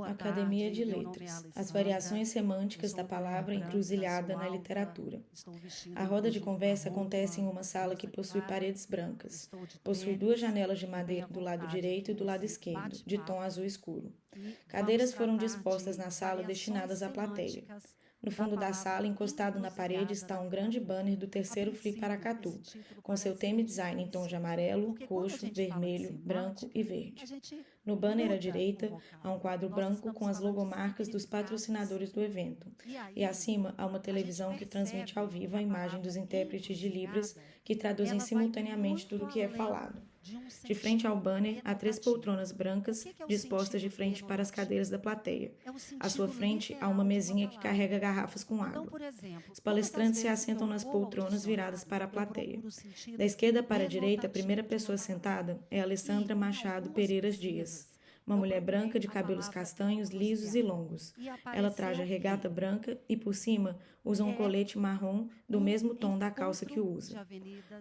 Academia de Letras. As variações semânticas da palavra encruzilhada na literatura. A roda de conversa acontece em uma sala que possui paredes brancas. Possui duas janelas de madeira do lado direito e do lado esquerdo, de tom azul escuro. Cadeiras foram dispostas na sala destinadas à plateia. No fundo da sala, encostado na parede, está um grande banner do terceiro Flip Paracatu, com seu tema e design em tons de amarelo, roxo, vermelho, branco e verde. No banner à direita, há um quadro branco com as logomarcas dos patrocinadores do evento, e acima há uma televisão que transmite ao vivo a imagem dos intérpretes de Libras que traduzem simultaneamente tudo o que é falado. De frente ao banner, há 3 poltronas brancas dispostas de frente para as cadeiras da plateia. À sua frente, há uma mesinha que carrega garrafas com água. Os palestrantes se assentam nas poltronas viradas para a plateia. Da esquerda para a direita, a primeira pessoa sentada é Alessandra Machado Pereiras Dias, uma mulher branca de cabelos castanhos, lisos e longos. Ela traja regata branca e, por cima, usa um colete marrom do mesmo tom da calça que usa.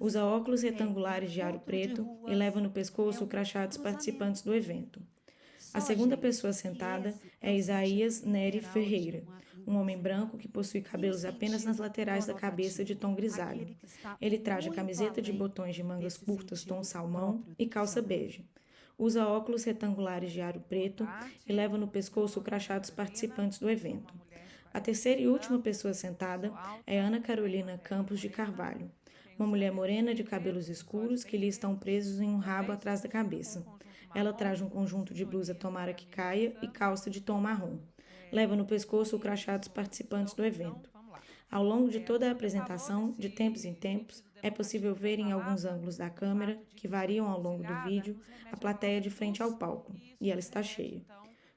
Usa óculos retangulares de aro preto e leva no pescoço o crachá dos participantes do evento. A segunda pessoa sentada é Isaías Nery Ferreira, um homem branco que possui cabelos apenas nas laterais da cabeça de tom grisalho. Ele traja camiseta de botões de mangas curtas tom salmão e calça bege. Usa óculos retangulares de aro preto e leva no pescoço o crachá dos participantes do evento. A terceira e última pessoa sentada é Ana Carolina Campos de Carvalho, uma mulher morena de cabelos escuros que lhe estão presos em um rabo atrás da cabeça. Ela traz um conjunto de blusa tomara que caia e calça de tom marrom. Leva no pescoço o crachá dos participantes do evento. Ao longo de toda a apresentação, de tempos em tempos, é possível ver em alguns ângulos da câmera, que variam ao longo do vídeo, a plateia de frente ao palco, e ela está cheia.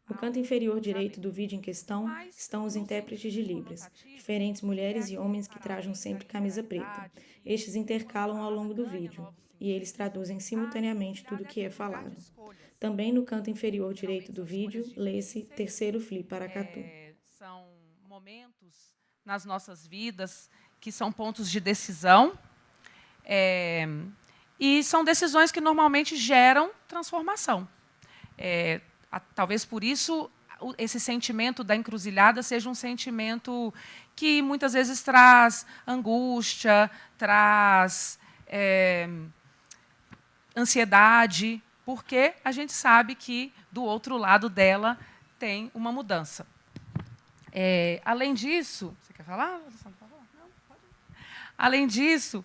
No canto inferior direito do vídeo em questão estão os intérpretes de Libras, diferentes mulheres e homens que trajam sempre camisa preta. Estes intercalam ao longo do vídeo, e eles traduzem simultaneamente tudo o que é falado. Também no canto inferior direito do vídeo, lê-se Terceiro Flip Paracatu. São momentos nas nossas vidas que são pontos de decisão, e são decisões que normalmente geram transformação. Talvez por isso esse sentimento da encruzilhada seja um sentimento que muitas vezes traz angústia, traz ansiedade, porque a gente sabe que do outro lado dela tem uma mudança. Além disso, você quer falar? Não, pode. Além disso,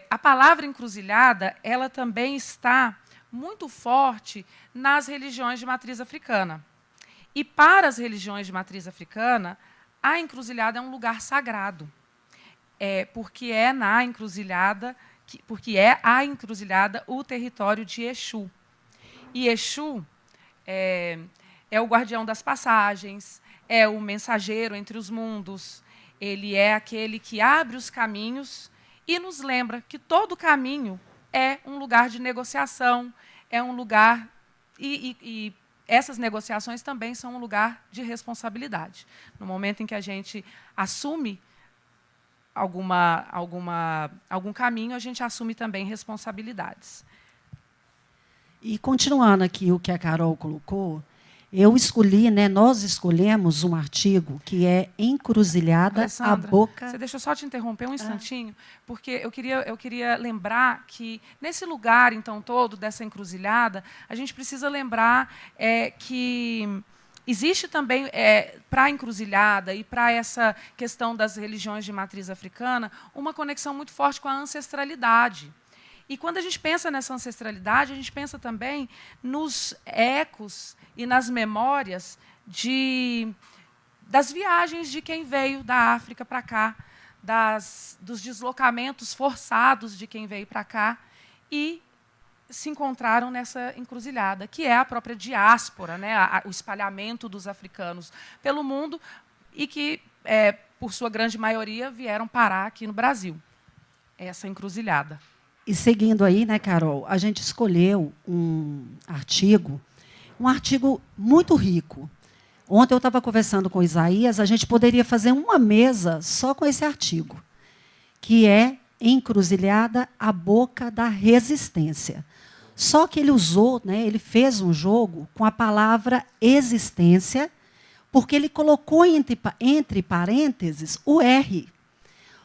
a palavra encruzilhada, ela também está muito forte nas religiões de matriz africana. E para as religiões de matriz africana, a encruzilhada é um lugar sagrado, porque é a encruzilhada o território de Exu. E Exu é o guardião das passagens, é o mensageiro entre os mundos, ele é aquele que abre os caminhos e nos lembra que todo caminho é um lugar de negociação, é um lugar... E essas negociações também são um lugar de responsabilidade. No momento em que a gente assume algum caminho, a gente assume também responsabilidades. E continuando aqui o que a Carol colocou, eu escolhi, nós escolhemos um artigo que é Encruzilhada, Alessandra, a boca... Você deixa eu só te interromper um instantinho, porque eu queria lembrar que, nesse lugar, então, todo, dessa encruzilhada, a gente precisa lembrar que existe também, para a encruzilhada e para essa questão das religiões de matriz africana, uma conexão muito forte com a ancestralidade. E, quando a gente pensa nessa ancestralidade, a gente pensa também nos ecos e nas memórias das viagens de quem veio da África para cá, dos deslocamentos forçados de quem veio para cá e se encontraram nessa encruzilhada, que é a própria diáspora, o espalhamento dos africanos pelo mundo e que, por sua grande maioria, vieram parar aqui no Brasil. Essa encruzilhada. E seguindo aí, Carol, a gente escolheu um artigo muito rico. Ontem eu estava conversando com o Isaías, a gente poderia fazer uma mesa só com esse artigo, que é Encruzilhada, a boca da resistência. Só que ele usou, né, ele fez um jogo com a palavra existência, porque ele colocou entre parênteses o R,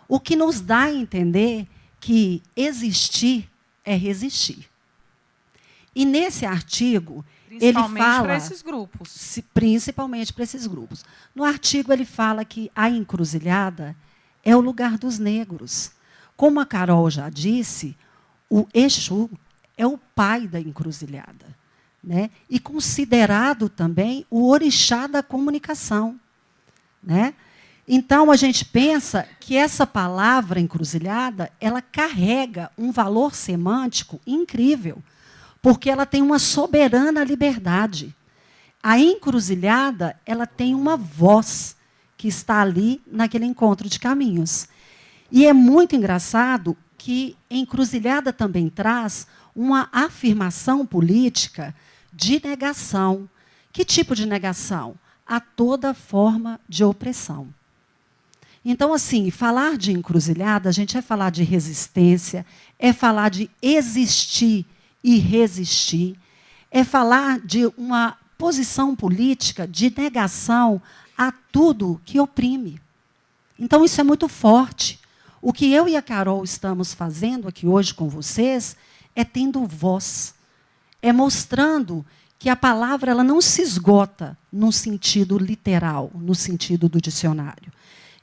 o que nos dá a entender que existir é resistir. E nesse artigo, ele fala... para esses grupos. Principalmente para esses grupos. No artigo, ele fala que a encruzilhada é o lugar dos negros. Como a Carol já disse, o Exu é o pai da encruzilhada, né? E considerado também o orixá da comunicação, né? Então, a gente pensa que essa palavra encruzilhada, ela carrega um valor semântico incrível, porque ela tem uma soberana liberdade. A encruzilhada, ela tem uma voz que está ali naquele encontro de caminhos. E é muito engraçado que encruzilhada também traz uma afirmação política de negação. Que tipo de negação? A toda forma de opressão. Então, assim, falar de encruzilhada, a gente é falar de resistência, é falar de existir e resistir, é falar de uma posição política de negação a tudo que oprime. Então, isso é muito forte. O que eu e a Carol estamos fazendo aqui hoje com vocês é tendo voz, é mostrando que a palavra ela não se esgota no sentido literal, no sentido do dicionário.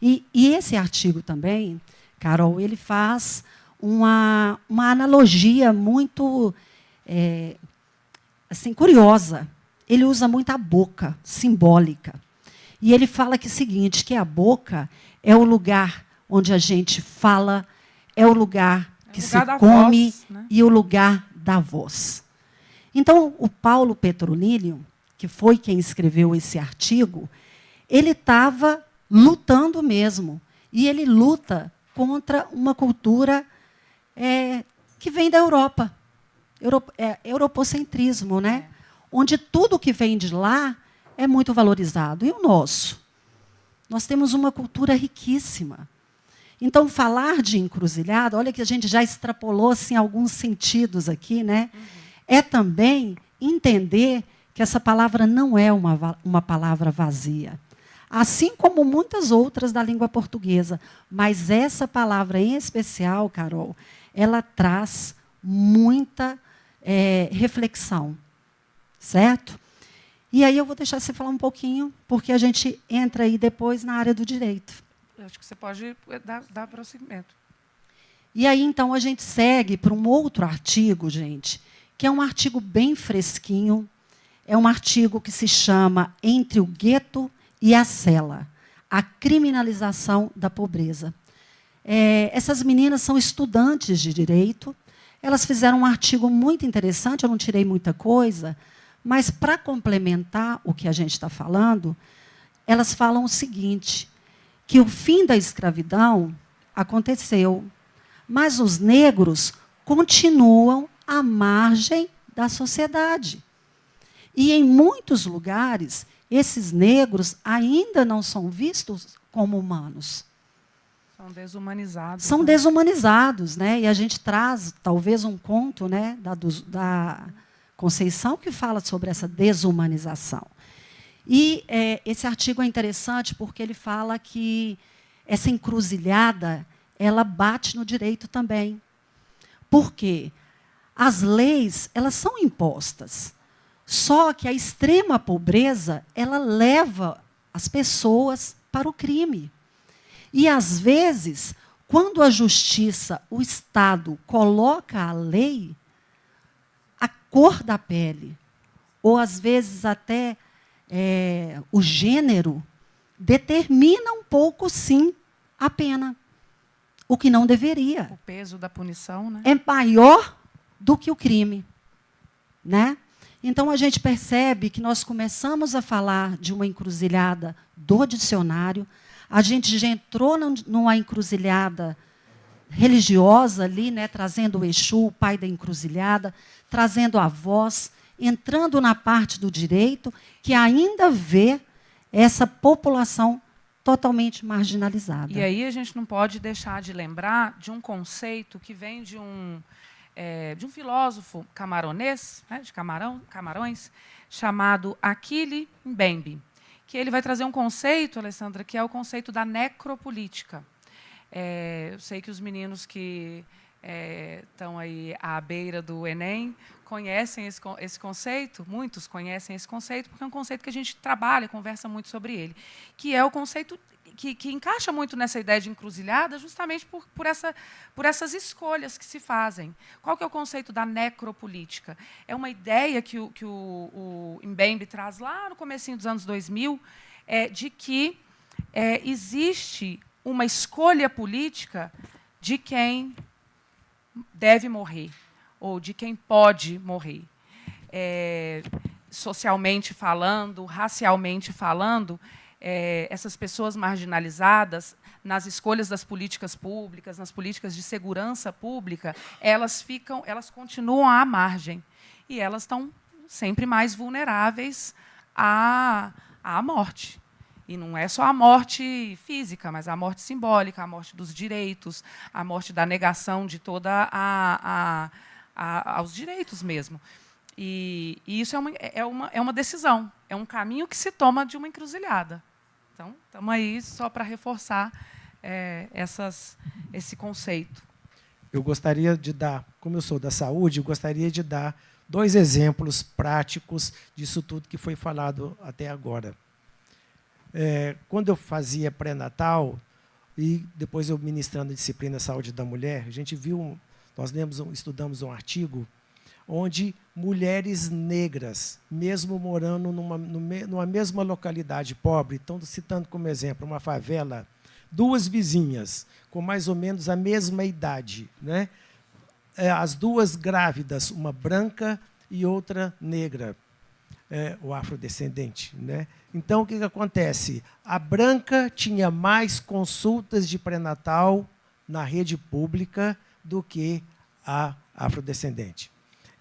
E esse artigo também, Carol, ele faz uma analogia muito assim, curiosa. Ele usa muito a boca, simbólica. E ele fala que é o seguinte, que a boca é o lugar onde a gente fala, é o lugar que se come voz, né? E o lugar da voz. Então, o Paulo Petrolilho, que foi quem escreveu esse artigo, ele estava lutando mesmo. E ele luta contra uma cultura que vem da Europa. Europocentrismo, né? Onde tudo que vem de lá é muito valorizado. E o nosso? Nós temos uma cultura riquíssima. Então, falar de encruzilhada, olha que a gente já extrapolou assim, alguns sentidos aqui, né? É também entender que essa palavra não é uma palavra vazia. Assim como muitas outras da língua portuguesa. Mas essa palavra em especial, Carol, ela traz muita reflexão. Certo? E aí eu vou deixar você falar um pouquinho, porque a gente entra aí depois na área do direito. Eu acho que você pode dar prosseguimento. E aí, então, a gente segue para um outro artigo, gente, que é um artigo bem fresquinho. É um artigo que se chama Entre o Gueto e a Cela, a criminalização da pobreza. Essas meninas são estudantes de direito. Elas fizeram um artigo muito interessante, eu não tirei muita coisa, mas, para complementar o que a gente está falando, elas falam o seguinte, que o fim da escravidão aconteceu, mas os negros continuam à margem da sociedade. E, em muitos lugares, esses negros ainda não são vistos como humanos. São desumanizados. São desumanizados, né? E a gente traz, talvez, um conto, né, da Conceição, que fala sobre essa desumanização. E esse artigo é interessante porque ele fala que essa encruzilhada ela bate no direito também. Por quê? As leis elas são impostas, só que a extrema pobreza ela leva as pessoas para o crime. E, às vezes, quando a justiça, o Estado, coloca a lei, a cor da pele, ou, às vezes, até o gênero, determina um pouco, sim, a pena. O que não deveria. O peso da punição, né? É maior do que o crime. Né? Então, a gente percebe que nós começamos a falar de uma encruzilhada do dicionário, a gente já entrou numa encruzilhada religiosa ali, né, trazendo o Exu, o pai da encruzilhada, trazendo a voz, entrando na parte do direito, que ainda vê essa população totalmente marginalizada. E aí a gente não pode deixar de lembrar de um conceito que vem de um de um filósofo camaronês, né, de Camarões, chamado Achille Mbembe, que ele vai trazer um conceito, Alessandra, que é o conceito da necropolítica. Eu sei que os meninos que estão aí à beira do Enem conhecem esse conceito, muitos conhecem esse conceito, porque é um conceito que a gente trabalha, conversa muito sobre ele, que é o conceito que encaixa muito nessa ideia de encruzilhada, justamente por essas escolhas que se fazem. Qual que é o conceito da necropolítica? É uma ideia que o Mbembe traz lá no comecinho dos anos 2000, de que existe uma escolha política de quem deve morrer, ou de quem pode morrer. Socialmente falando, racialmente falando, essas pessoas marginalizadas, nas escolhas das políticas públicas, nas políticas de segurança pública, elas continuam à margem. E elas estão sempre mais vulneráveis à morte. E não é só a morte física, mas a morte simbólica, a morte dos direitos, a morte da negação de toda aos direitos mesmo. E isso é uma decisão, é um caminho que se toma de uma encruzilhada. Então, estamos aí só para reforçar esse conceito. Eu gostaria de dar, como eu sou da saúde, eu gostaria de dar 2 exemplos práticos disso tudo que foi falado até agora. Quando eu fazia pré-natal, e depois eu ministrando a disciplina Saúde da Mulher, a gente viu, nós estudamos um artigo onde mulheres negras, mesmo morando numa mesma localidade pobre, estão citando como exemplo uma favela, 2 vizinhas com mais ou menos a mesma idade, né? As 2 grávidas, uma branca e outra negra, o afrodescendente, né? Então, o que acontece? A branca tinha mais consultas de pré-natal na rede pública do que a afrodescendente.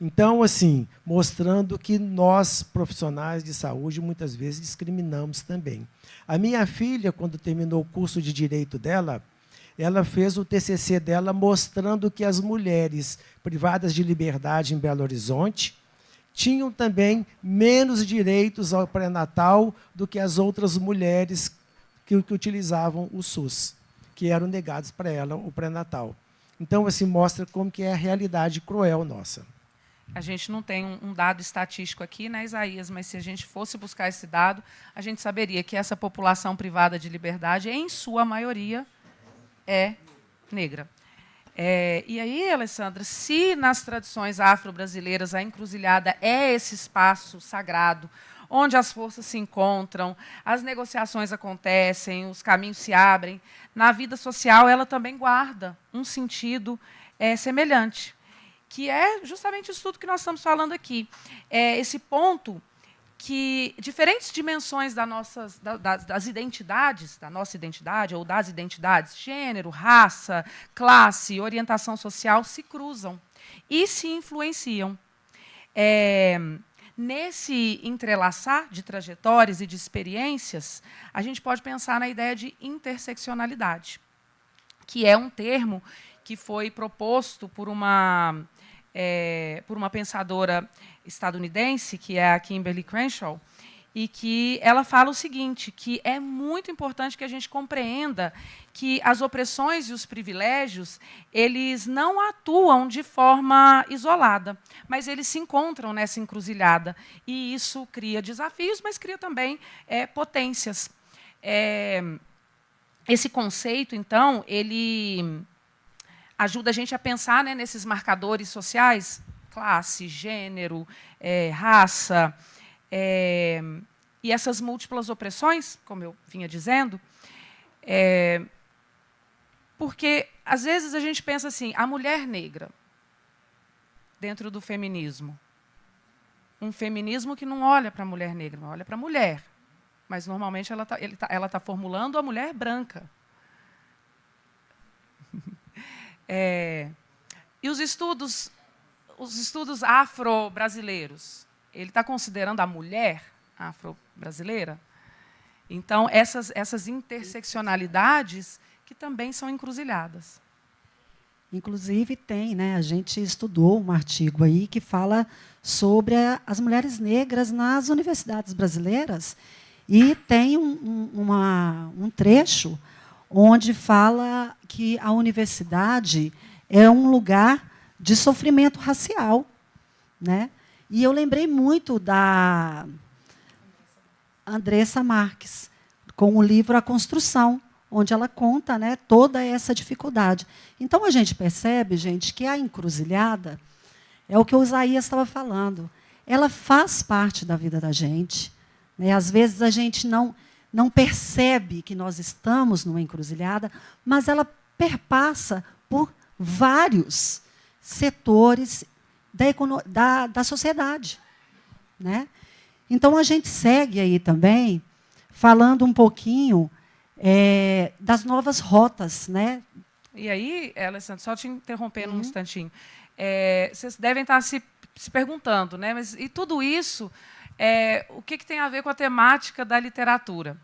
Então, assim, mostrando que nós, profissionais de saúde, muitas vezes discriminamos também. A minha filha, quando terminou o curso de Direito dela, ela fez o TCC dela mostrando que as mulheres privadas de liberdade em Belo Horizonte tinham também menos direitos ao pré-natal do que as outras mulheres que utilizavam o SUS, que eram negados para ela o pré-natal. Então, assim, mostra como que é a realidade cruel nossa. A gente não tem um dado estatístico aqui, né, Isaías, mas se a gente fosse buscar esse dado, a gente saberia que essa população privada de liberdade, em sua maioria, é negra. E aí, Alessandra, se nas tradições afro-brasileiras a encruzilhada é esse espaço sagrado, onde as forças se encontram, as negociações acontecem, os caminhos se abrem, na vida social ela também guarda um sentido semelhante, que é justamente isso tudo que nós estamos falando aqui. Esse ponto que diferentes dimensões das identidades, da nossa identidade ou das identidades, gênero, raça, classe, orientação social, se cruzam e se influenciam. Nesse entrelaçar de trajetórias e de experiências, a gente pode pensar na ideia de interseccionalidade, que é um termo que foi proposto por uma pensadora estadunidense, que é a Kimberly Crenshaw, e que ela fala o seguinte, que é muito importante que a gente compreenda que as opressões e os privilégios, eles não atuam de forma isolada, mas eles se encontram nessa encruzilhada. E isso cria desafios, mas cria também potências. Esse conceito, então, ele ajuda a gente a pensar, né, nesses marcadores sociais, classe, gênero, raça, e essas múltiplas opressões, como eu vinha dizendo, porque, às vezes, a gente pensa assim, a mulher negra, dentro do feminismo, um feminismo que não olha para a mulher negra, não olha para a mulher, mas, normalmente, ela tá formulando a mulher branca. E os estudos afro-brasileiros, ele está considerando a mulher afro-brasileira? Então, essas interseccionalidades que também são encruzilhadas. Inclusive, tem, né, a gente estudou um artigo aí que fala sobre as mulheres negras nas universidades brasileiras, e tem um trecho onde fala que a universidade é um lugar de sofrimento racial, né? E eu lembrei muito da Andressa Marques, com o livro A Construção, onde ela conta, né, toda essa dificuldade. Então, a gente percebe, gente, que a encruzilhada é o que o Isaías estava falando. Ela faz parte da vida da gente, né? Às vezes, a gente não percebe que nós estamos numa encruzilhada, mas ela perpassa por vários setores da sociedade, né? Então, a gente segue aí também falando um pouquinho das novas rotas, né? E aí, Alessandra, só te interrompendo um instantinho. Vocês devem estar se perguntando, né? Mas e tudo isso, o que tem a ver com a temática da literatura?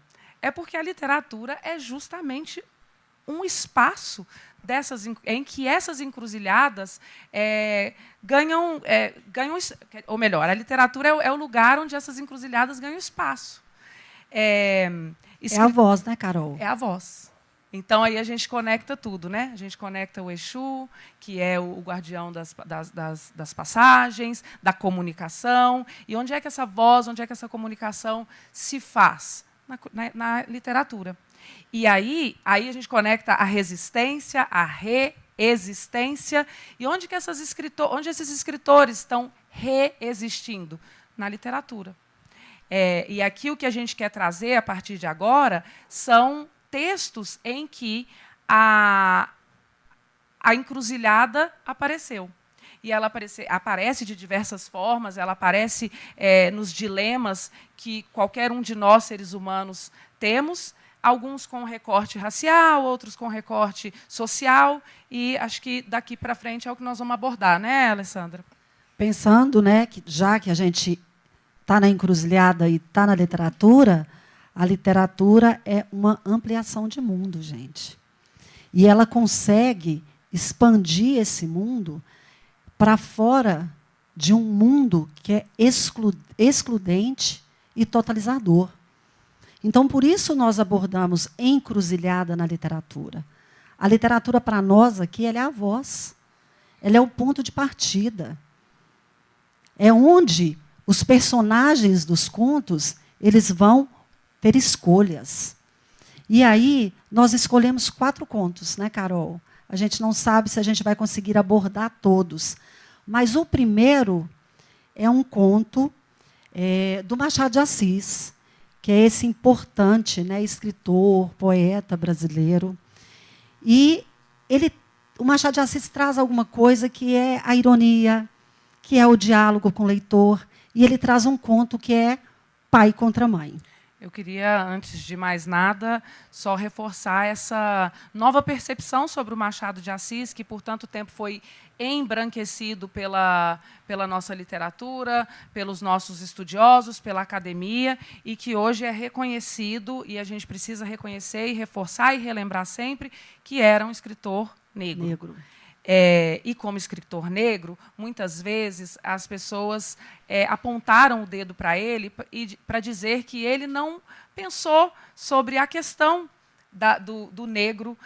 É porque a literatura é justamente um espaço em que essas encruzilhadas ganham, ou melhor, a literatura é o lugar onde essas encruzilhadas ganham espaço. É a voz, né, Carol? É a voz. Então, aí a gente conecta tudo, né? A gente conecta o Exu, que é o guardião das passagens, da comunicação. E onde é que essa voz, onde é que essa comunicação se faz? Na literatura. E aí a gente conecta a resistência, a reexistência. E onde esses escritores estão reexistindo? Na literatura. E aqui o que a gente quer trazer, a partir de agora, são textos em que a encruzilhada apareceu. E ela aparece de diversas formas, ela aparece nos dilemas que qualquer um de nós, seres humanos, temos, alguns com recorte racial, outros com recorte social, e acho que daqui para frente é o que nós vamos abordar, né, Alessandra? Pensando, né, que já que a gente está na encruzilhada e está na literatura, a literatura é uma ampliação de mundo, gente. E ela consegue expandir esse mundo para fora de um mundo que é excludente e totalizador. Então, por isso, nós abordamos encruzilhada na literatura. A literatura, para nós aqui, ela é a voz. Ela é o ponto de partida. É onde os personagens dos contos eles vão ter escolhas. E aí, nós escolhemos 4 contos, né, Carol? A gente não sabe se a gente vai conseguir abordar todos. Mas o primeiro é um conto do Machado de Assis, que é esse importante, né, escritor, poeta brasileiro. E o Machado de Assis traz alguma coisa que é a ironia, que é o diálogo com o leitor, e ele traz um conto que é Pai contra Mãe. Eu queria, antes de mais nada, só reforçar essa nova percepção sobre o Machado de Assis, que por tanto tempo foi embranquecido pela nossa literatura, pelos nossos estudiosos, pela academia, e que hoje é reconhecido, e a gente precisa reconhecer e reforçar e relembrar sempre, que era um escritor negro. E, como escritor negro, muitas vezes as pessoas apontaram o dedo para ele para dizer que ele não pensou sobre a questão do negro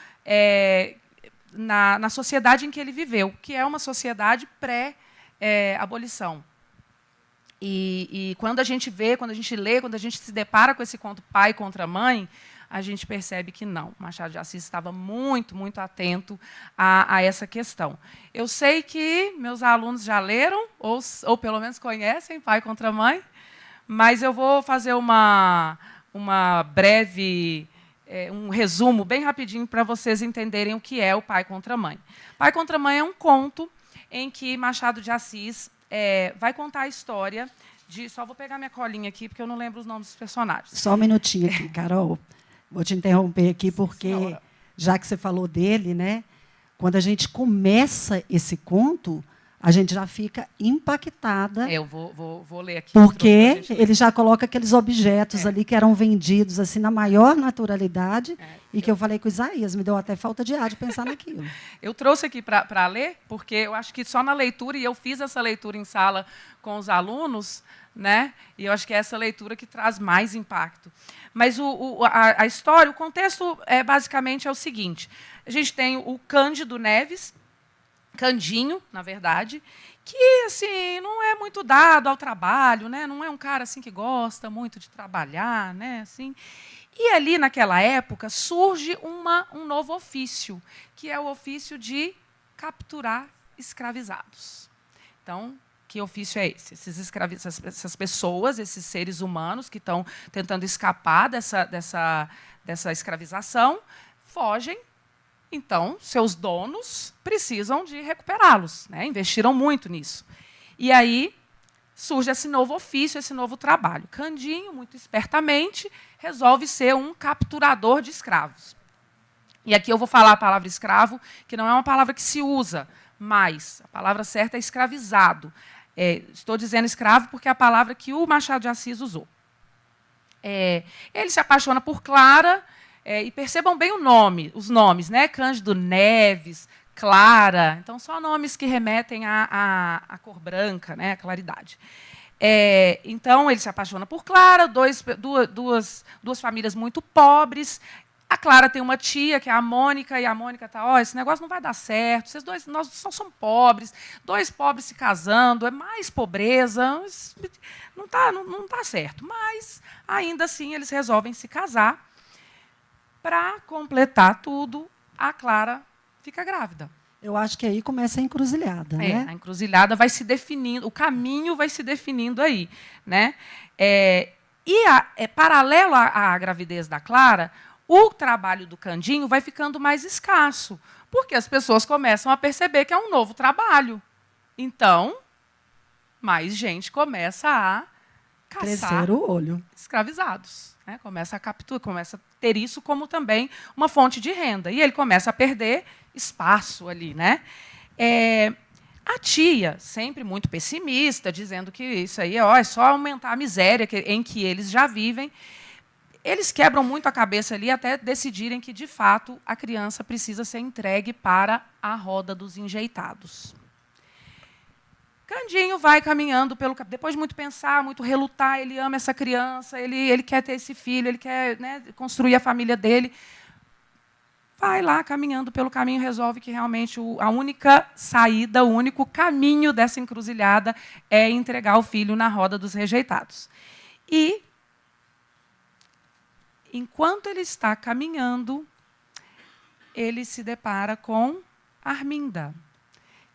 na sociedade em que ele viveu, que é uma sociedade pré-abolição. E quando a gente vê, quando a gente lê, quando a gente se depara com esse conto Pai contra Mãe, a gente percebe que não. Machado de Assis estava muito, muito atento a essa questão. Eu sei que meus alunos já leram, ou pelo menos conhecem Pai contra Mãe, mas eu vou fazer uma breve, um resumo bem rapidinho para vocês entenderem o que é o Pai contra Mãe. Pai contra Mãe é um conto em que Machado de Assis vai contar a história de... Só vou pegar minha colinha aqui, porque eu não lembro os nomes dos personagens. Só um minutinho aqui, Carol. Vou te interromper aqui, porque, já que você falou dele, né, quando a gente começa esse conto, a gente já fica impactada. Eu vou ler aqui. Porque ele já coloca aqueles objetos ali que eram vendidos assim na maior naturalidade e que eu falei com Isaías, me deu até falta de ar de pensar naquilo. Eu trouxe aqui para ler, porque eu acho que só na leitura, e eu fiz essa leitura em sala com os alunos, né? E eu acho que é essa leitura que traz mais impacto. Mas a história, o contexto basicamente é o seguinte. A gente tem o Cândido Neves, Candinho, na verdade, que assim não é muito dado ao trabalho, né? Não é um cara assim que gosta muito de trabalhar, né? Assim. E ali naquela época surge um novo ofício, que é o ofício de capturar escravizados. Então, que ofício é esse? Essas pessoas, esses seres humanos que estão tentando escapar dessa escravização, fogem. Então, seus donos precisam de recuperá-los, né? Investiram muito nisso. E aí surge esse novo ofício, esse novo trabalho. Candinho, muito espertamente, resolve ser um capturador de escravos. E aqui eu vou falar a palavra escravo, que não é uma palavra que se usa, mas a palavra certa é escravizado. Estou dizendo escravo porque é a palavra que o Machado de Assis usou. Ele se apaixona por Clara. E percebam bem os nomes, né? Cândido Neves, Clara. Então, só nomes que remetem à cor branca, né? À claridade. Então, ele se apaixona por Clara, duas famílias muito pobres. A Clara tem uma tia, que é a Mônica, e a Mônica está, esse negócio não vai dar certo, nós só somos pobres, dois pobres se casando, é mais pobreza, não tá certo. Mas, ainda assim, eles resolvem se casar. Para completar tudo, a Clara fica grávida. Eu acho que aí começa a encruzilhada, né? A encruzilhada vai se definindo, o caminho vai se definindo aí, né? Paralelo à gravidez da Clara, o trabalho do Candinho vai ficando mais escasso, porque as pessoas começam a perceber que é um novo trabalho. Então, mais gente começa a caçar crescer o olho. Escravizados. Né? Começa a capturar, começa a ter isso como também uma fonte de renda. E ele começa a perder espaço ali. Né? A tia, sempre muito pessimista, dizendo que isso aí é só aumentar a miséria em que eles já vivem. Eles quebram muito a cabeça ali até decidirem que, de fato, a criança precisa ser entregue para a roda dos enjeitados. Candinho vai caminhando depois de muito pensar, muito relutar, ele ama essa criança, ele quer ter esse filho, ele quer, né, construir a família dele. Vai lá caminhando pelo caminho, resolve que realmente a única saída, o único caminho dessa encruzilhada é entregar o filho na roda dos rejeitados. E, enquanto ele está caminhando, ele se depara com Arminda,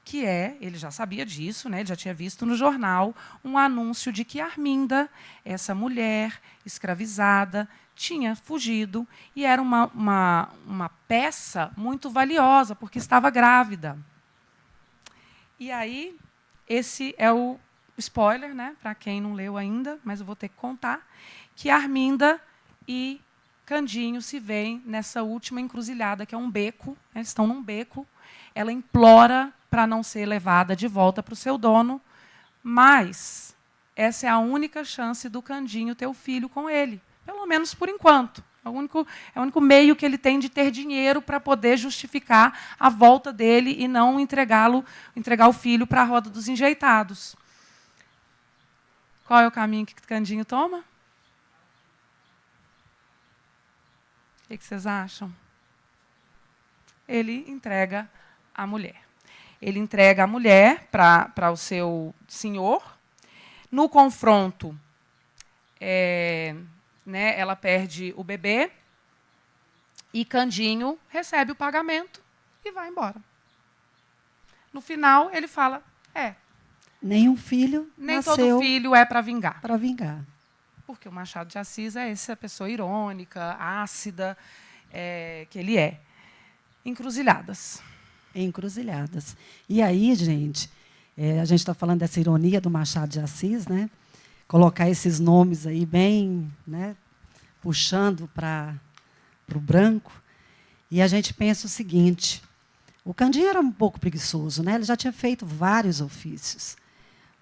que ele já sabia disso, né? Ele já tinha visto no jornal um anúncio de que Arminda, essa mulher escravizada, tinha fugido e era uma peça muito valiosa, porque estava grávida. E aí, esse é o spoiler, né? Para quem não leu ainda, mas eu vou ter que contar, que Arminda e Candinho se veem nessa última encruzilhada, que é um beco, né? Eles estão num beco, ela implora para não ser levada de volta para o seu dono, mas essa é a única chance do Candinho ter o filho com ele, pelo menos por enquanto. É o único meio que ele tem de ter dinheiro para poder justificar a volta dele e não entregar o filho para a roda dos enjeitados. Qual é o caminho que Candinho toma? O que vocês acham? Ele entrega a mulher. Ele entrega a mulher para o seu senhor. No confronto, né, ela perde o bebê e Candinho recebe o pagamento e vai embora. No final, ele fala, nenhum filho nem nasceu todo filho é para vingar. Para vingar. Porque o Machado de Assis é essa pessoa irônica, ácida, que ele é. Encruzilhadas. Encruzilhadas. E aí, gente, a gente está falando dessa ironia do Machado de Assis, né? Colocar esses nomes aí bem, né, puxando para o branco. E a gente pensa o seguinte, O Candinho era um pouco preguiçoso, né? Ele já tinha feito vários ofícios.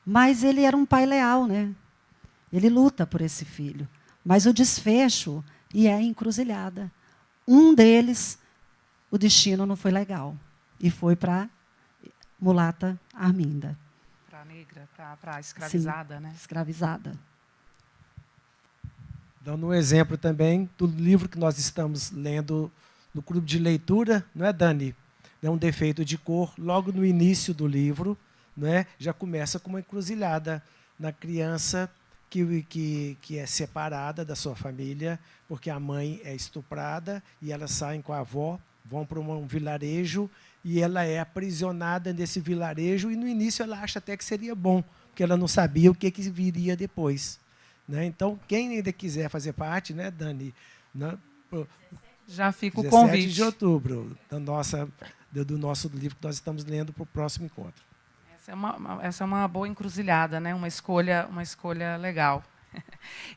Mas ele era um pai leal, né? Ele luta por esse filho. Mas o desfecho é a encruzilhada. Um deles, o destino não foi legal. E foi para a mulata Arminda. Para a negra, para a escravizada, Sim, né? Escravizada. Dando um exemplo também do livro que nós estamos lendo no clube de leitura, não é, Dani? É um defeito de cor, logo no início do livro, não é? Já começa com uma encruzilhada na criança que é separada da sua família, porque a mãe é estuprada e elas saem com a avó, vão para um vilarejo e ela é aprisionada nesse vilarejo e no início ela acha até que seria bom, porque ela não sabia o que viria depois. Né? Então, quem ainda quiser fazer parte, né, Dani? Né, já fica o 17 convite. de outubro, do nosso livro que nós estamos lendo para o próximo encontro. Essa é uma boa encruzilhada, né? Uma escolha legal.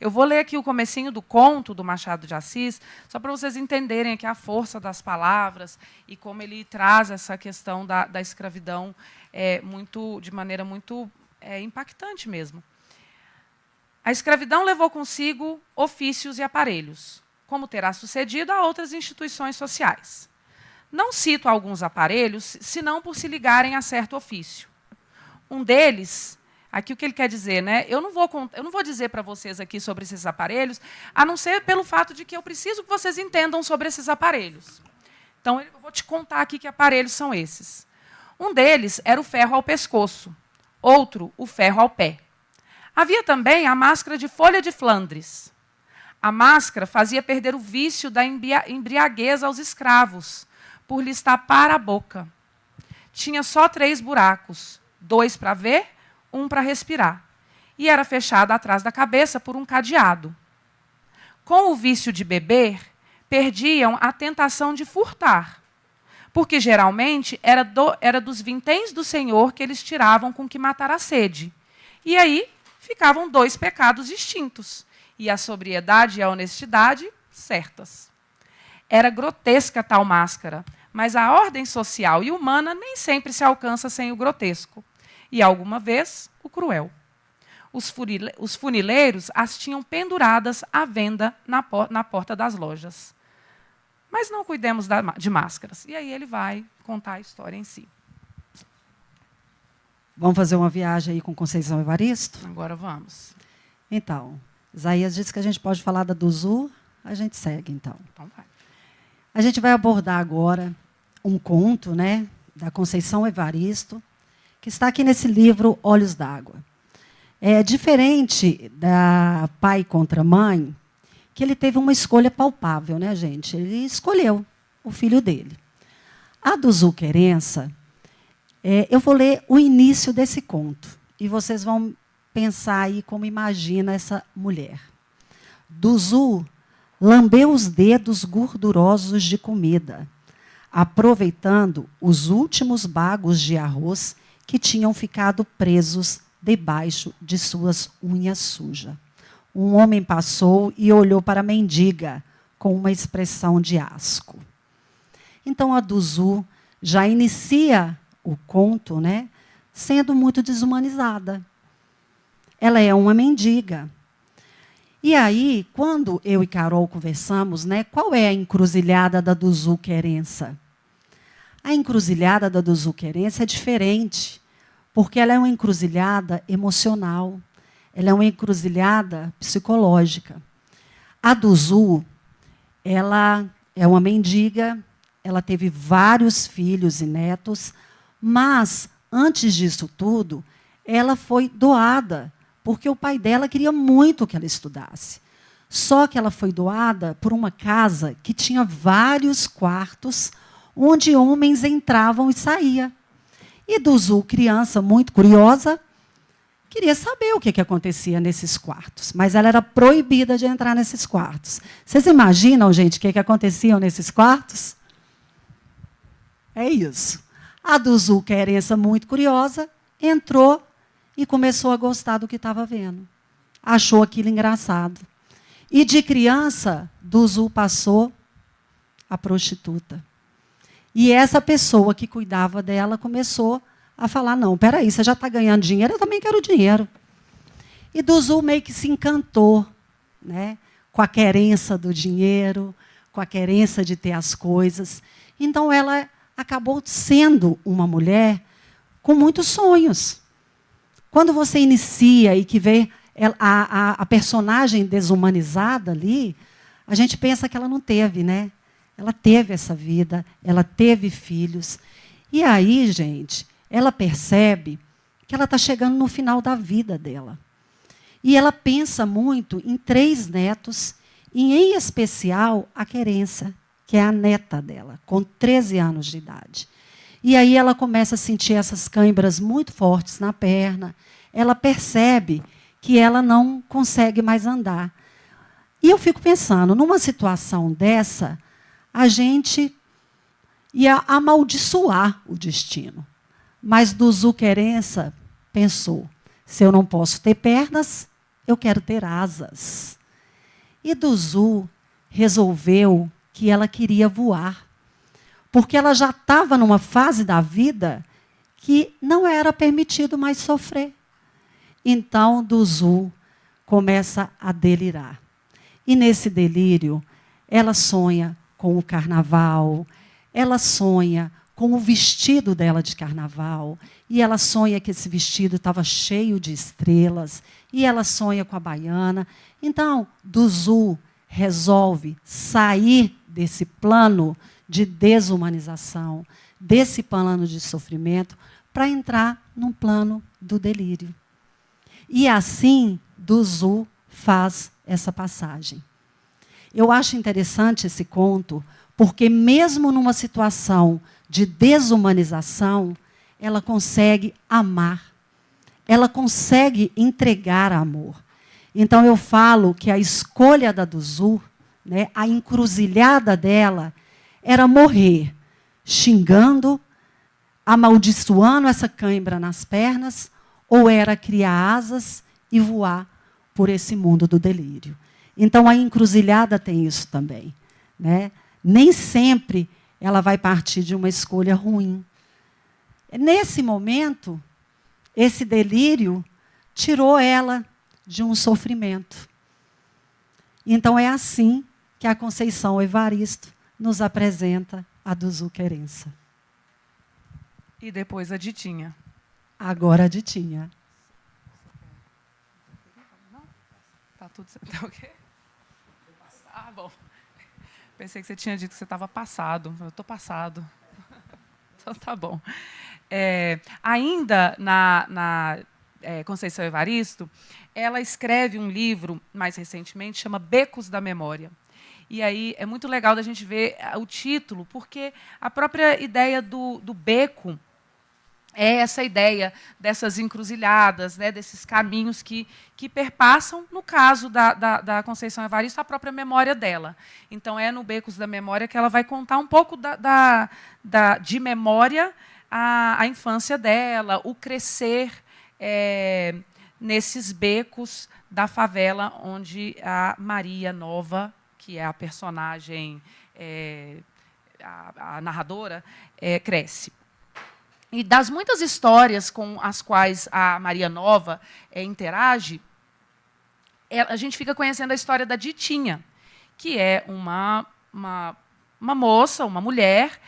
Eu vou ler aqui o comecinho do conto do Machado de Assis, só para vocês entenderem aqui a força das palavras e como ele traz essa questão da escravidão de maneira muito impactante mesmo. A escravidão levou consigo ofícios e aparelhos, como terá sucedido a outras instituições sociais. Não cito alguns aparelhos, senão por se ligarem a certo ofício. Um deles, aqui o que ele quer dizer, né? Eu não vou dizer para vocês aqui sobre esses aparelhos, a não ser pelo fato de que eu preciso que vocês entendam sobre esses aparelhos. Então, eu vou te contar aqui que aparelhos são esses. Um deles era o ferro ao pescoço, outro, o ferro ao pé. Havia também a máscara de folha de Flandres. A máscara fazia perder o vício da embriaguez aos escravos, por lhes tapar a boca. Tinha só 3 buracos, 2 para ver, 1 para respirar. E era fechada atrás da cabeça por um cadeado. Com o vício de beber, perdiam a tentação de furtar, porque geralmente era dos vinténs do Senhor que eles tiravam com que matar a sede. E aí ficavam 2 pecados distintos, e a sobriedade e a honestidade certas. Era grotesca tal máscara, mas a ordem social e humana nem sempre se alcança sem o grotesco, e alguma vez o cruel. Os funileiros as tinham penduradas à venda na porta das lojas. Mas não cuidemos de máscaras. E aí ele vai contar a história em si. Vamos fazer uma viagem aí com Conceição Evaristo? Agora vamos. Então, Isaías disse que a gente pode falar da Duzu, a gente segue, então. Então vai. A gente vai abordar agora um conto, né, da Conceição Evaristo, que está aqui nesse livro Olhos d'Água. É diferente da Pai contra Mãe, que ele teve uma escolha palpável, né, gente? Ele escolheu o filho dele. A Duzu Querença, eu vou ler o início desse conto, e vocês vão pensar aí como imagina essa mulher. Duzu lambeu os dedos gordurosos de comida, aproveitando os últimos bagos de arroz que tinham ficado presos debaixo de suas unhas sujas. Um homem passou e olhou para a mendiga com uma expressão de asco. Então, a Duzu já inicia o conto, né, sendo muito desumanizada. Ela é uma mendiga. E aí, quando eu e Carol conversamos, né, qual é a encruzilhada da Duzu Querença? A encruzilhada da Duzu Querença é diferente, porque ela é uma encruzilhada emocional, ela é uma encruzilhada psicológica. A Duzu, ela é uma mendiga, ela teve vários filhos e netos, mas, antes disso tudo, ela foi doada, porque o pai dela queria muito que ela estudasse. Só que ela foi doada por uma casa que tinha vários quartos, onde homens entravam e saíam. E Duzu, criança muito curiosa, queria saber o que acontecia nesses quartos, mas ela era proibida de entrar nesses quartos. Vocês imaginam, gente, o que acontecia nesses quartos? É isso. A Duzu Querença, muito curiosa, entrou e começou a gostar do que estava vendo. Achou aquilo engraçado. E de criança, Duzu passou a prostituta. E essa pessoa que cuidava dela começou a falar, não, peraí, você já está ganhando dinheiro, eu também quero dinheiro. E Duzu meio que se encantou, né, com a querência do dinheiro, com a querência de ter as coisas. Então, ela acabou sendo uma mulher com muitos sonhos. Quando você inicia e que vê a personagem desumanizada ali, a gente pensa que ela não teve, né? Ela teve essa vida, ela teve filhos. E aí, gente, ela percebe que ela está chegando no final da vida dela. E ela pensa muito em 3 netos, e em especial a Querência, que é a neta dela, com 13 anos de idade. E aí ela começa a sentir essas câimbras muito fortes na perna. Ela percebe que ela não consegue mais andar. E eu fico pensando, numa situação dessa, a gente ia amaldiçoar o destino. Mas Duzu Querência pensou, se eu não posso ter pernas, eu quero ter asas. E Duzu resolveu que ela queria voar, porque ela já estava numa fase da vida que não era permitido mais sofrer. Então, Duzu começa a delirar. E, nesse delírio, ela sonha com o carnaval, ela sonha com o vestido dela de carnaval, e ela sonha que esse vestido estava cheio de estrelas, e ela sonha com a baiana. Então, Duzu resolve sair desse plano de desumanização, desse plano de sofrimento, para entrar num plano do delírio. E assim, Duzu faz essa passagem. Eu acho interessante esse conto, porque mesmo numa situação de desumanização, ela consegue amar, ela consegue entregar amor. Então, eu falo que a escolha da Duzu, né, a encruzilhada dela, era morrer xingando, amaldiçoando essa cãibra nas pernas, ou era criar asas e voar por esse mundo do delírio. Então, a encruzilhada tem isso também, né? Nem sempre ela vai partir de uma escolha ruim. Nesse momento, esse delírio tirou ela de um sofrimento. Então, é assim que a Conceição Evaristo nos apresenta a Duzu Querência. E depois a Ditinha. Agora a Ditinha. Não? Tá tudo certo. Tá ok? Ah, bom. Pensei que você tinha dito que você estava passado. Eu estou passado. Então tá bom. Ainda na Conceição Evaristo, ela escreve um livro, mais recentemente, chama Becos da Memória. E aí é muito legal da gente ver o título, porque a própria ideia do beco é essa ideia dessas encruzilhadas, né, desses caminhos que perpassam, no caso da Conceição Evaristo, a própria memória dela. Então, é no Becos da Memória que ela vai contar um pouco de memória a infância dela, o crescer nesses becos da favela onde a Maria Nova, que é a personagem, a narradora, cresce. E das muitas histórias com as quais a Maria Nova interage, a gente fica conhecendo a história da Ditinha, que é uma moça, uma mulher,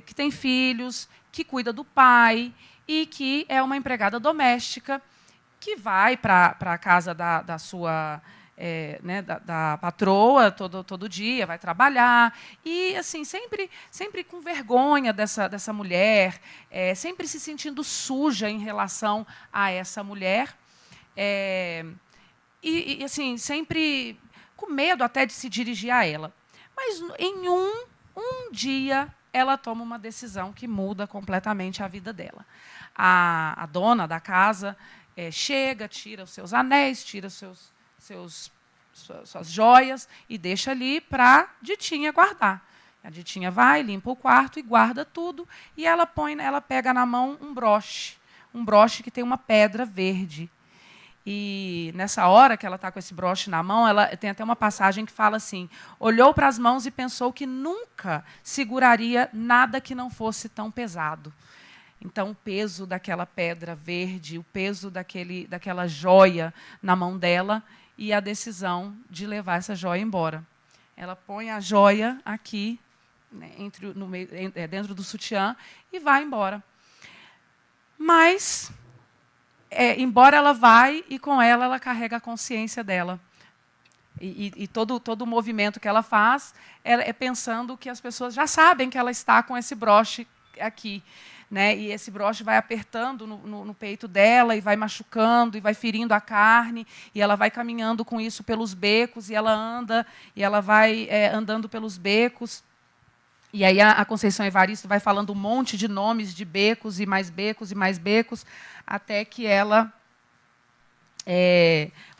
que tem filhos, que cuida do pai e que é uma empregada doméstica que vai para a casa da sua... né, da patroa todo dia, vai trabalhar, e assim sempre com vergonha dessa mulher, sempre se sentindo suja em relação a essa mulher, e assim, sempre com medo até de se dirigir a ela. Mas, em um dia, ela toma uma decisão que muda completamente a vida dela. A dona da casa chega, tira os seus anéis, tira suas joias e deixa ali para Ditinha guardar. A Ditinha vai, limpa o quarto e guarda tudo, e ela pega na mão um broche que tem uma pedra verde. E nessa hora que ela está com esse broche na mão, ela tem até uma passagem que fala assim: olhou para as mãos e pensou que nunca seguraria nada que não fosse tão pesado. Então, o peso daquela pedra verde, o peso daquela joia na mão dela e a decisão de levar essa joia embora. Ela põe a joia aqui, né, dentro do sutiã, e vai embora. Mas, embora ela vai, e com ela carrega a consciência dela. E todo o movimento que ela faz é pensando que as pessoas já sabem que ela está com esse broche aqui. Né? E esse broche vai apertando no peito dela e vai machucando e vai ferindo a carne, e ela vai caminhando com isso pelos becos, e ela anda, e ela vai andando pelos becos. E aí a Conceição Evaristo vai falando um monte de nomes de becos, e mais becos, e mais becos, até que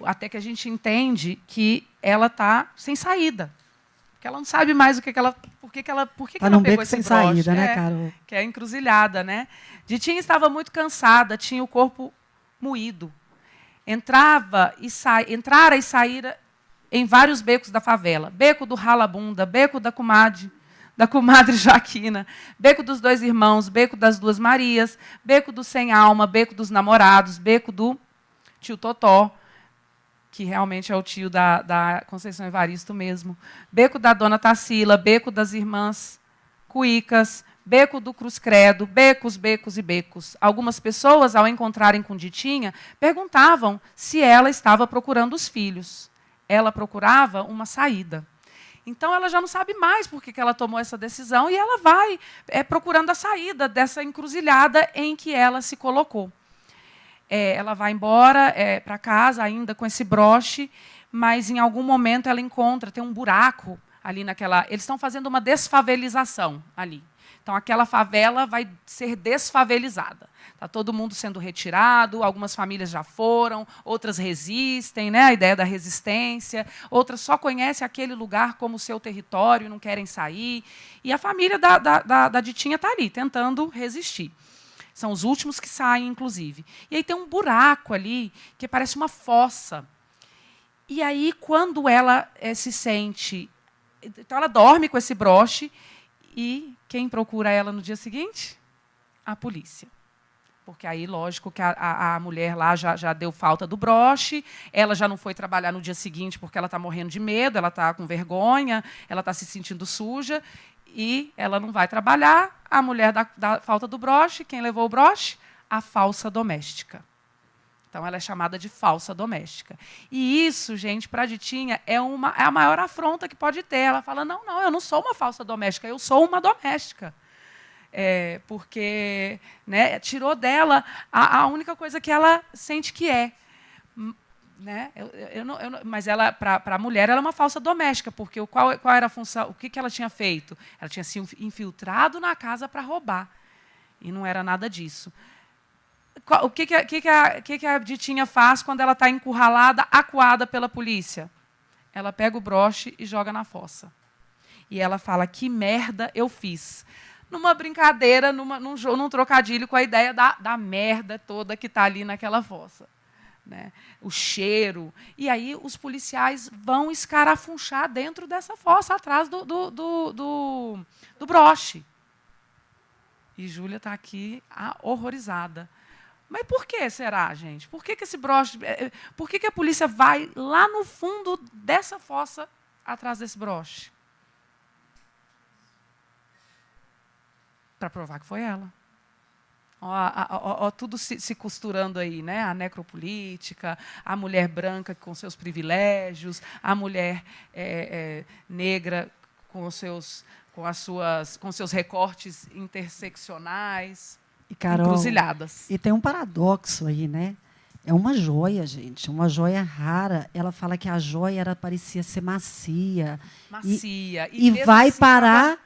até que a gente entende que ela está sem saída. Porque ela não sabe mais por que ela pegou esse broche. Saída, né, Carol? Que é a encruzilhada, né? Ditinha estava muito cansada, tinha o corpo moído. Entrara e saíra em vários becos da favela. Beco do Ralabunda, beco da comadre Joaquina, beco dos dois irmãos, beco das duas Marias, beco do Sem Alma, beco dos namorados, beco do tio Totó, que realmente é o tio da Conceição Evaristo mesmo, beco da dona Tarsila, beco das irmãs Cuicas, beco do Cruz Credo, becos, becos e becos. Algumas pessoas, ao encontrarem com Ditinha, perguntavam se ela estava procurando os filhos. Ela procurava uma saída. Então, ela já não sabe mais por que ela tomou essa decisão, e ela vai procurando a saída dessa encruzilhada em que ela se colocou. Ela vai embora para casa ainda com esse broche, mas em algum momento ela tem um buraco ali naquela... Eles estão fazendo uma desfavelização ali. Então, aquela favela vai ser desfavelizada. Está todo mundo sendo retirado, algumas famílias já foram, outras resistem, né, a ideia da resistência, outras só conhecem aquele lugar como seu território, não querem sair. E a família da Ditinha está ali, tentando resistir. São os últimos que saem, inclusive. E aí tem um buraco ali, que parece uma fossa. E aí, quando ela se sente... Então, ela dorme com esse broche, e quem procura ela no dia seguinte? A polícia. Porque aí, lógico, que a mulher lá já deu falta do broche, ela já não foi trabalhar no dia seguinte porque ela está morrendo de medo, ela está com vergonha, ela está se sentindo suja, e ela não vai trabalhar. A mulher da falta do broche, quem levou o broche? A falsa doméstica. Então, ela é chamada de falsa doméstica. E isso, gente, para a Ditinha, é a maior afronta que pode ter. Ela fala, não, eu não sou uma falsa doméstica, eu sou uma doméstica. Porque, né, tirou dela a única coisa que ela sente que é. Né? Mas ela, para a mulher, ela é uma falsa doméstica, porque qual era a função? O que ela tinha feito? Ela tinha se infiltrado na casa para roubar. E não era nada disso. O que a Ditinha faz quando ela está encurralada, acuada pela polícia? Ela pega o broche e joga na fossa. E ela fala, que merda eu fiz. Numa brincadeira, num trocadilho com a ideia da merda toda que está ali naquela fossa. Né? O cheiro. E aí os policiais vão escarafunchar dentro dessa fossa, atrás do broche. E Júlia está aqui horrorizada. Mas por que será, gente? Por que esse broche... Por que a polícia vai lá no fundo dessa fossa atrás desse broche? Para provar que foi ela. Ó, tudo se costurando aí, né? A necropolítica, a mulher branca com seus privilégios, a mulher negra com seus recortes interseccionais, e, Carol, encruzilhadas. E tem um paradoxo aí, né? É uma joia, gente, uma joia rara. Ela fala que a joia parecia ser macia. Macia. E vai assim, parar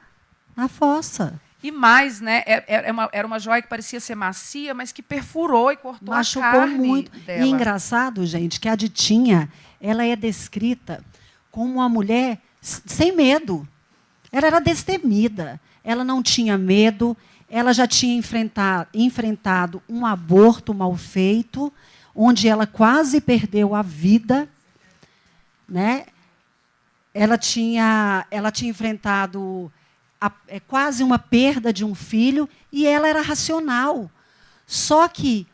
na fossa. E mais, né? Era uma joia que parecia ser macia, mas que perfurou e cortou a carne muito. dela. E engraçado, gente, que a Ditinha, ela é descrita como uma mulher sem medo. Ela era destemida. Ela não tinha medo. Ela já tinha enfrentado um aborto mal feito, onde ela quase perdeu a vida, né? Ela tinha enfrentado quase uma perda de um filho, e ela era racional. Só que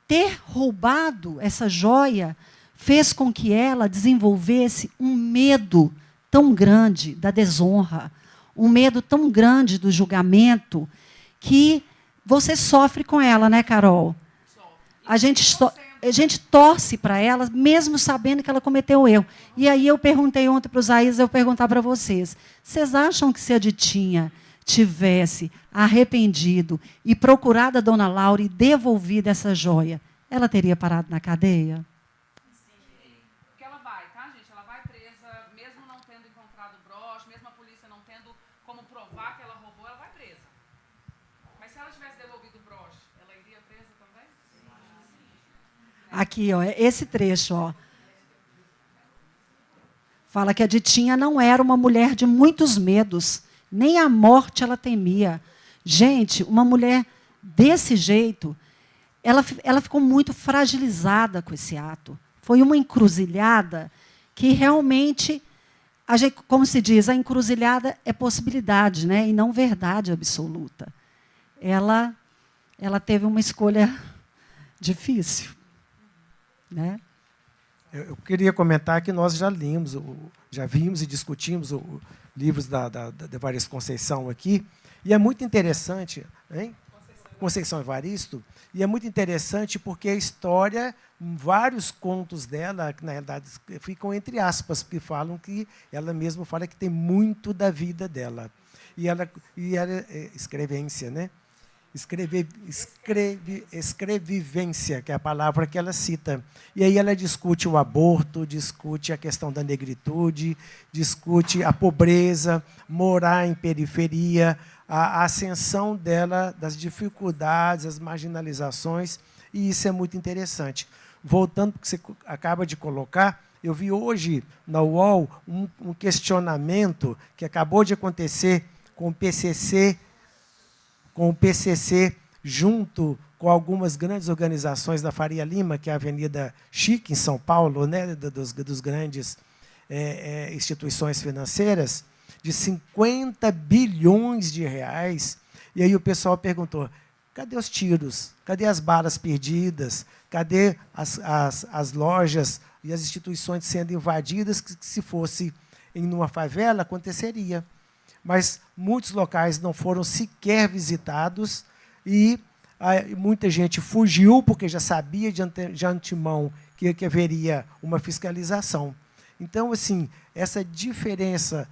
ter roubado essa joia fez com que ela desenvolvesse um medo tão grande da desonra, um medo tão grande do julgamento, que você sofre com ela, né, Carol? A gente torce para ela, mesmo sabendo que ela cometeu o erro. E aí eu perguntei ontem para o Isaías, eu vou perguntar para vocês. Vocês acham que se a Ditinha tivesse arrependido e procurado a dona Laura e devolvido essa joia, ela teria parado na cadeia? Sim. Porque ela vai, tá, gente? Ela vai presa, mesmo não tendo encontrado o broche, mesmo a polícia não tendo como provar que ela roubou, ela vai presa. Mas se ela tivesse devolvido o broche, ela iria presa também? Sim. Aqui, ó, esse trecho, ó. Fala que a Ditinha não era uma mulher de muitos medos, nem a morte ela temia. Gente, uma mulher desse jeito, ela ficou muito fragilizada com esse ato. Foi uma encruzilhada que realmente, como se diz, a encruzilhada é possibilidade, né, e não verdade absoluta. Ela teve uma escolha difícil, né? Eu queria comentar que nós já vimos e discutimos livros da Evaristo Conceição aqui, e é muito interessante, hein? Conceição Evaristo, e é muito interessante porque a história, vários contos dela, que na realidade ficam entre aspas, porque falam que ela mesma fala que tem muito da vida dela. E ela escrevência, né? Escrevivência, que é a palavra que ela cita. E aí ela discute o aborto, discute a questão da negritude, discute a pobreza, morar em periferia, a ascensão dela, das dificuldades, as marginalizações, e isso é muito interessante. Voltando para o que você acaba de colocar, eu vi hoje na UOL um questionamento que acabou de acontecer com o PCC, junto com algumas grandes organizações da Faria Lima, que é a Avenida Chique, em São Paulo, né, dos grandes instituições financeiras, de 50 bilhões de reais. E aí o pessoal perguntou, cadê os tiros? Cadê as balas perdidas? Cadê as lojas e as instituições sendo invadidas, que se fosse em uma favela, aconteceria? Mas muitos locais não foram sequer visitados e muita gente fugiu porque já sabia de antemão que haveria uma fiscalização. Então, assim, essa diferença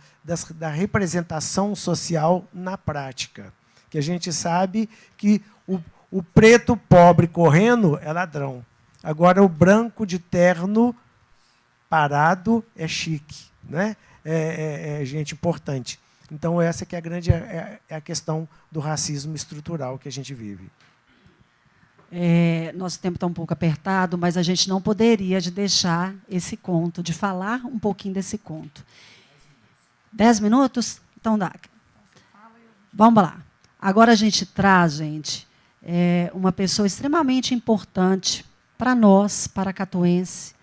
da representação social na prática, que a gente sabe que o preto pobre correndo é ladrão. Agora, o branco de terno parado é chique, né? É gente importante. Então, essa que é a grande a questão do racismo estrutural que a gente vive. Nosso tempo está um pouco apertado, mas a gente não poderia deixar esse conto, de falar um pouquinho desse conto. 10 minutos? Então dá. Vamos lá. Agora a gente traz, gente, uma pessoa extremamente importante para nós, para Catuense,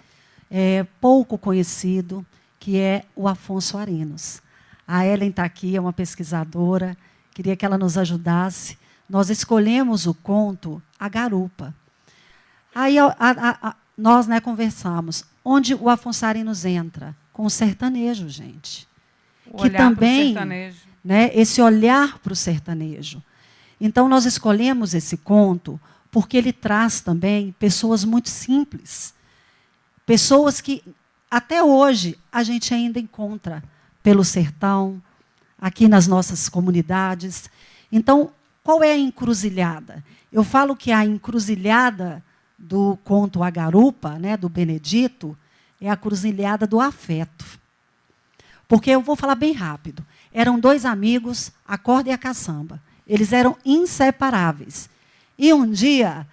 pouco conhecido, que é o Afonso Arinos. A Ellen está aqui, é uma pesquisadora, queria que ela nos ajudasse. Nós escolhemos o conto A Garupa. Aí nós, né, conversamos. Onde o Afonso Arinos entra? Com o sertanejo, gente. Que também, né, esse olhar para o sertanejo. Então, nós escolhemos esse conto porque ele traz também pessoas muito simples. Pessoas que, até hoje, a gente ainda encontra pelo sertão, aqui nas nossas comunidades. Então, qual é a encruzilhada? Eu falo que a encruzilhada do conto A Garupa, né, do Benedito, é a encruzilhada do afeto. Porque eu vou falar bem rápido. Eram 2 amigos, a corda e a caçamba. Eles eram inseparáveis. E um dia,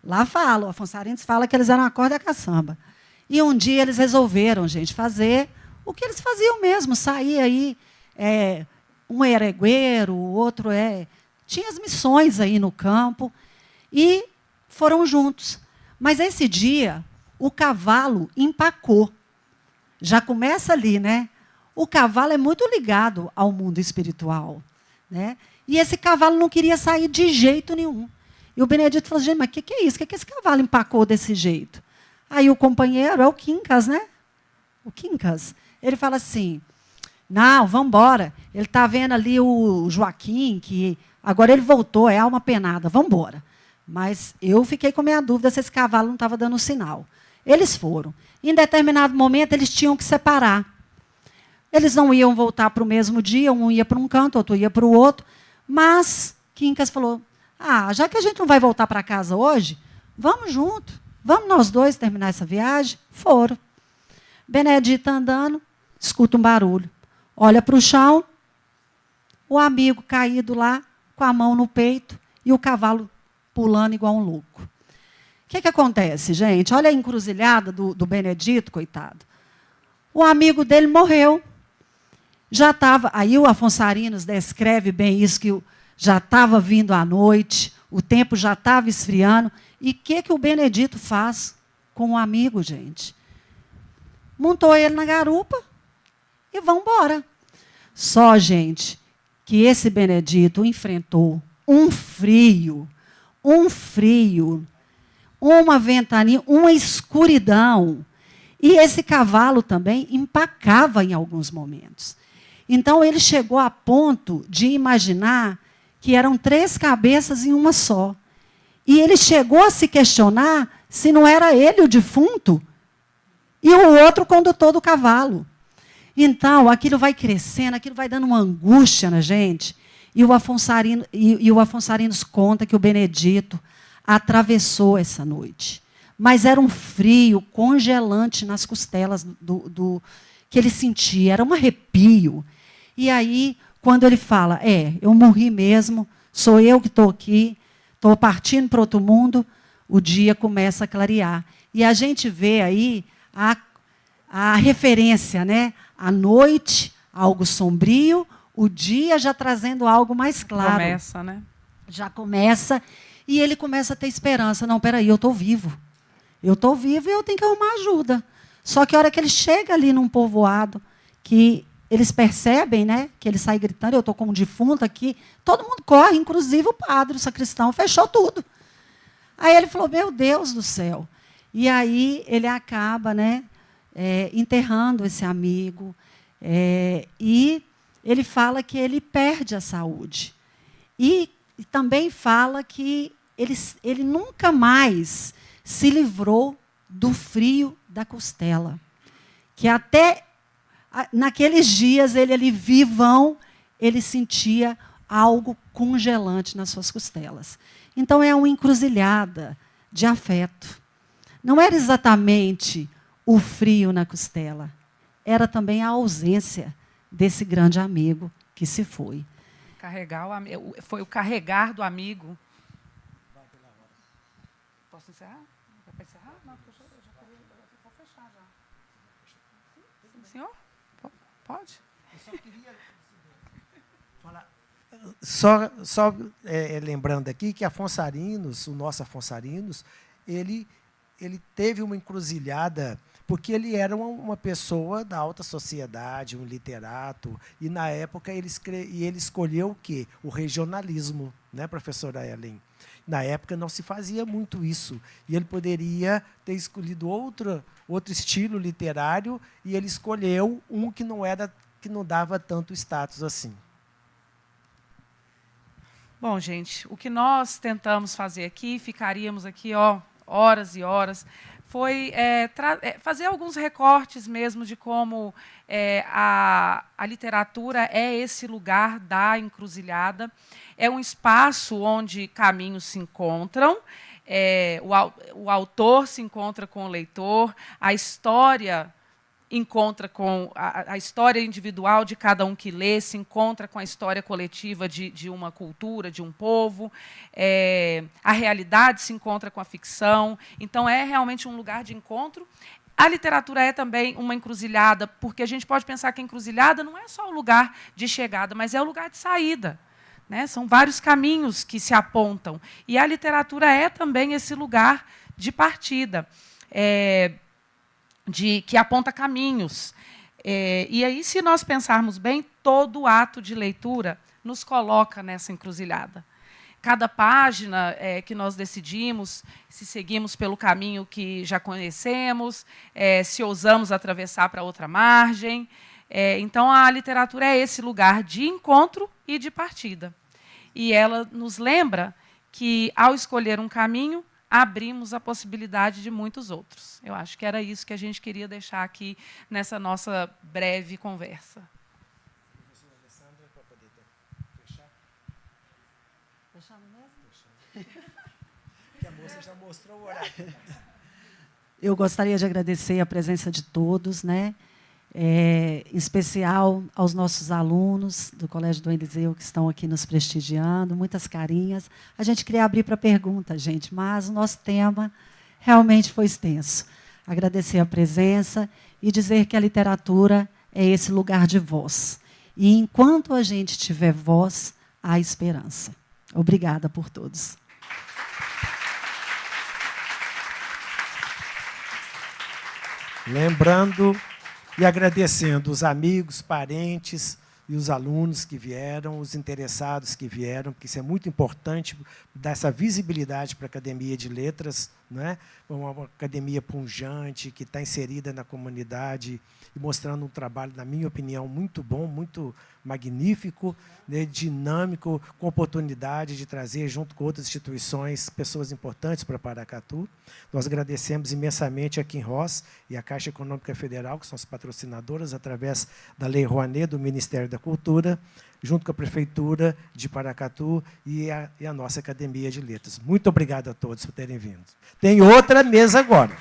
lá fala, o Afonso Arinos fala que eles eram a corda e a caçamba. E um dia eles resolveram, gente, fazer o que eles faziam mesmo, sair aí, um era egueiro, o outro tinha as missões aí no campo, e foram juntos. Mas esse dia, o cavalo empacou. Já começa ali, né? O cavalo é muito ligado ao mundo espiritual, né? E esse cavalo não queria sair de jeito nenhum. E o Benedito falou, gente, mas o que é isso? O que esse cavalo empacou desse jeito? Aí o companheiro, é o Quincas, né? O Quincas. Ele fala assim, não, vamos embora. Ele está vendo ali o Joaquim, que agora ele voltou, é alma penada, vamos embora. Mas eu fiquei com a minha dúvida se esse cavalo não estava dando sinal. Eles foram. Em determinado momento, eles tinham que separar. Eles não iam voltar para o mesmo dia, um ia para um canto, outro ia para o outro. Mas Quincas falou, já que a gente não vai voltar para casa hoje, vamos junto. Vamos nós dois terminar essa viagem? Foram. Benedito andando, escuta um barulho. Olha para o chão, o amigo caído lá, com a mão no peito, e o cavalo pulando igual um louco. O que acontece, gente? Olha a encruzilhada do Benedito, coitado. O amigo dele morreu. Já estava. Aí o Afonso Arinos descreve bem isso, que já estava vindo à noite, o tempo já estava esfriando. E o que o Benedito faz com o amigo, gente? Montou ele na garupa e vão embora. Só, gente, que esse Benedito enfrentou um frio, uma ventania, uma escuridão. E esse cavalo também empacava em alguns momentos. Então, ele chegou a ponto de imaginar que eram 3 cabeças em uma só. E ele chegou a se questionar se não era ele o defunto e o outro condutor do cavalo. Então, aquilo vai crescendo, aquilo vai dando uma angústia na gente. E o Afonso Arinos conta que o Benedito atravessou essa noite. Mas era um frio congelante nas costelas que ele sentia, era um arrepio. E aí, quando ele fala, eu morri mesmo, sou eu que estou aqui, estou partindo para outro mundo, o dia começa a clarear. E a gente vê aí a referência, né? A noite, algo sombrio, o dia já trazendo algo mais claro. Começa, né? Já começa, e ele começa a ter esperança. Não, peraí, eu estou vivo. Eu estou vivo e eu tenho que arrumar ajuda. Só que a hora que ele chega ali num povoado, que eles percebem, né, que ele sai gritando, eu estou como defunto aqui, todo mundo corre, inclusive o padre, o sacristão, fechou tudo. Aí ele falou, meu Deus do céu. E aí ele acaba, né, enterrando esse amigo, e ele fala que ele perde a saúde. E também fala que ele nunca mais se livrou do frio da costela. Que até naqueles dias, ele ali vivão, ele sentia algo congelante nas suas costelas. Então, é uma encruzilhada de afeto. Não era exatamente o frio na costela, era também a ausência desse grande amigo que se foi. Foi o carregar do amigo. Posso encerrar? Vai encerrar? Não, porque eu já vou fechar já. Sim, senhor? Pode? Eu só queria falar. Lembrando aqui que Afonso Arinos, o nosso Afonso Arinos, ele teve uma encruzilhada, porque ele era uma pessoa da alta sociedade, um literato, e na época ele escolheu o quê? O regionalismo, né, professora Ellen? Na época não se fazia muito isso, e ele poderia ter escolhido outro estilo literário, e ele escolheu um que não dava tanto status assim. Bom, gente, o que nós tentamos fazer aqui, ficaríamos aqui horas e horas, foi fazer alguns recortes mesmo de como a literatura é esse lugar da encruzilhada. É um espaço onde caminhos se encontram, o autor se encontra com o leitor, a história encontra com a história individual de cada um que lê, se encontra com a história coletiva de uma cultura, de um povo, a realidade se encontra com a ficção. Então, é realmente um lugar de encontro. A literatura é também uma encruzilhada, porque a gente pode pensar que a encruzilhada não é só o lugar de chegada, mas é o lugar de saída. Né? São vários caminhos que se apontam. E a literatura é também esse lugar de partida, que aponta caminhos. E aí, se nós pensarmos bem, todo ato de leitura nos coloca nessa encruzilhada. Cada página que nós decidimos, se seguimos pelo caminho que já conhecemos, se ousamos atravessar para outra margem. Então, a literatura é esse lugar de encontro e de partida. E ela nos lembra que, ao escolher um caminho, abrimos a possibilidade de muitos outros. Eu acho que era isso que a gente queria deixar aqui nessa nossa breve conversa. Professora Alessandra, para poder fechar. Fechando mesmo? Que a moça já mostrou o horário. Eu gostaria de agradecer a presença de todos, né? Em especial aos nossos alunos do Colégio Dom Eliseu que estão aqui nos prestigiando, muitas carinhas. A gente queria abrir para pergunta, gente, mas o nosso tema realmente foi extenso. Agradecer a presença e dizer que a literatura é esse lugar de voz. E, enquanto a gente tiver voz, há esperança. Obrigada por todos. Lembrando e agradecendo os amigos, parentes e os alunos que vieram, os interessados que vieram, porque isso é muito importante, dar essa visibilidade para a Academia de Letras, né? Uma academia pujante, que está inserida na comunidade e mostrando um trabalho, na minha opinião, muito bom, muito magnífico, né? Dinâmico, com oportunidade de trazer, junto com outras instituições, pessoas importantes para Paracatu. Nós agradecemos imensamente a Kim Ross e a Caixa Econômica Federal, que são as patrocinadoras, através da Lei Rouanet, do Ministério da Cultura, junto com a Prefeitura de Paracatu e a nossa Academia de Letras. Muito obrigado a todos por terem vindo. Tem outra mesa agora.